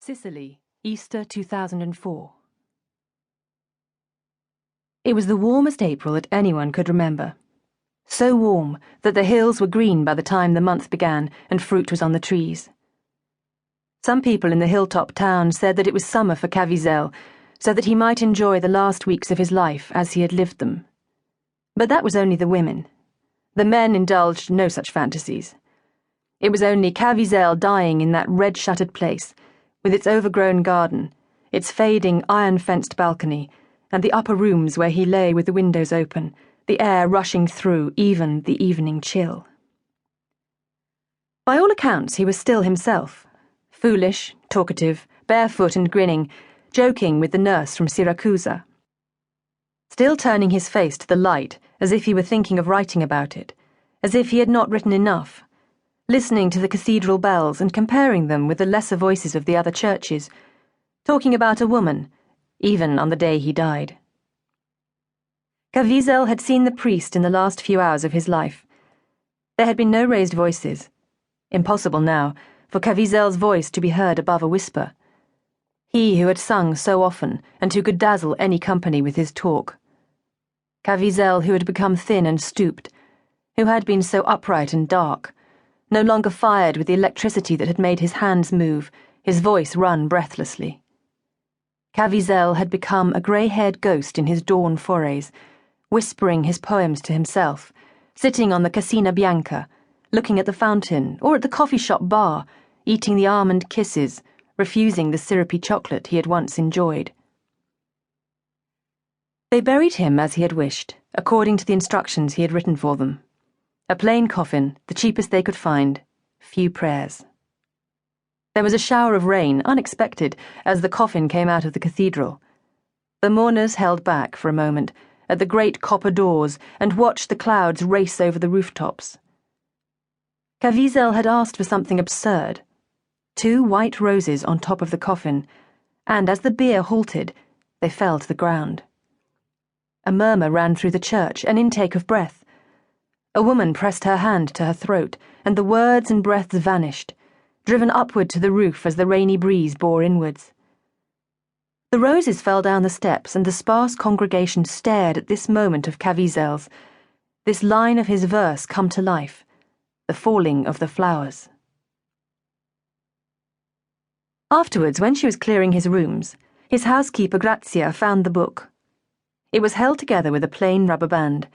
Sicily, Easter 2004. It was the warmest April that anyone could remember. So warm that the hills were green by the time the month began and fruit was on the trees. Some people in the hilltop town said that it was summer for Caviezel, so that he might enjoy the last weeks of his life as he had lived them. But that was only the women. The men indulged no such fantasies. It was only Caviezel dying in that red-shuttered place, with its overgrown garden, its fading iron-fenced balcony, and the upper rooms where he lay with the windows open, the air rushing through even the evening chill. By all accounts, he was still himself, foolish, talkative, barefoot and grinning, joking with the nurse from Siracusa. Still turning his face to the light as if he were thinking of writing about it, as if he had not written enough, listening to the cathedral bells and comparing them with the lesser voices of the other churches, talking about a woman, even on the day he died. Caviezel had seen the priest in the last few hours of his life. There had been no raised voices. Impossible now, for Caviezel's voice to be heard above a whisper. He who had sung so often, and who could dazzle any company with his talk. Caviezel who had become thin and stooped, who had been so upright and dark, no longer fired with the electricity that had made his hands move, his voice run breathlessly. Caviezel had become a grey-haired ghost in his dawn forays, whispering his poems to himself, sitting on the Casina Bianca, looking at the fountain or at the coffee shop bar, eating the almond kisses, refusing the syrupy chocolate he had once enjoyed. They buried him as he had wished, according to the instructions he had written for them. A plain coffin, the cheapest they could find, few prayers. There was a shower of rain, unexpected, as the coffin came out of the cathedral. The mourners held back for a moment at the great copper doors and watched the clouds race over the rooftops. Caviezel had asked for something absurd: 2 white roses on top of the coffin, and as the bier halted, they fell to the ground. A murmur ran through the church, an intake of breath. A woman pressed her hand to her throat, and the words and breaths vanished, driven upward to the roof as the rainy breeze bore inwards. The roses fell down the steps, and the sparse congregation stared at this moment of Caviezel's, this line of his verse come to life, the falling of the flowers. Afterwards, when she was clearing his rooms, his housekeeper Grazia found the book. It was held together with a plain rubber band.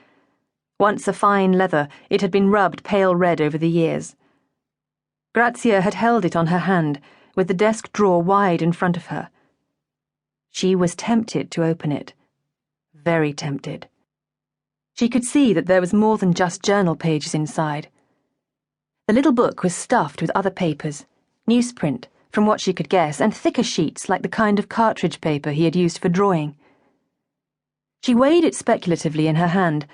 Once a fine leather, it had been rubbed pale red over the years. Grazia had held it on her hand, with the desk drawer wide in front of her. She was tempted to open it. Very tempted. She could see that there was more than just journal pages inside. The little book was stuffed with other papers, newsprint, from what she could guess, and thicker sheets like the kind of cartridge paper he had used for drawing. She weighed it speculatively in her hand,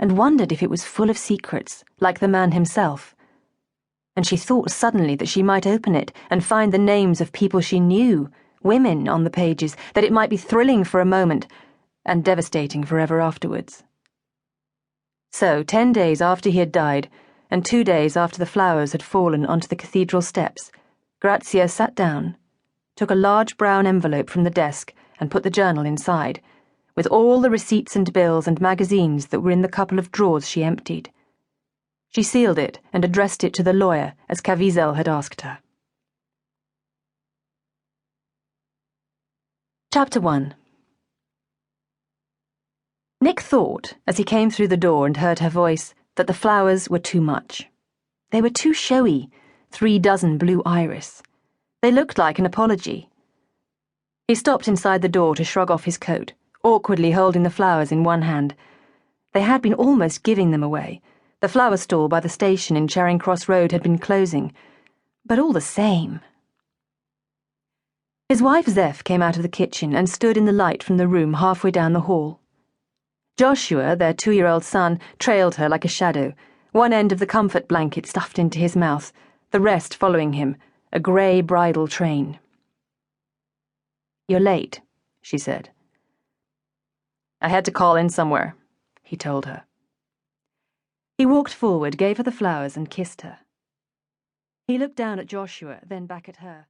and wondered if it was full of secrets, like the man himself. And she thought suddenly that she might open it and find the names of people she knew, women, on the pages, that it might be thrilling for a moment, and devastating forever afterwards. So, 10 days after he had died, and 2 days after the flowers had fallen onto the cathedral steps, Grazia sat down, took a large brown envelope from the desk, and put the journal inside, with all the receipts and bills and magazines that were in the couple of drawers she emptied. She sealed it and addressed it to the lawyer, as Caviezel had asked her. Chapter 1. Nick thought, as he came through the door and heard her voice, that the flowers were too much. They were too showy, 3 dozen blue iris. They looked like an apology. He stopped inside the door to shrug off his coat, awkwardly holding the flowers in one hand. They had been almost giving them away. The flower stall by the station in Charing Cross Road had been closing. But all the same. His wife Zeph came out of the kitchen and stood in the light from the room halfway down the hall. Joshua, their 2-year-old son, trailed her like a shadow, one end of the comfort blanket stuffed into his mouth, the rest following him, a grey bridal train. "You're late," she said. "I had to call in somewhere," he told her. He walked forward, gave her the flowers, and kissed her. He looked down at Joshua, then back at her.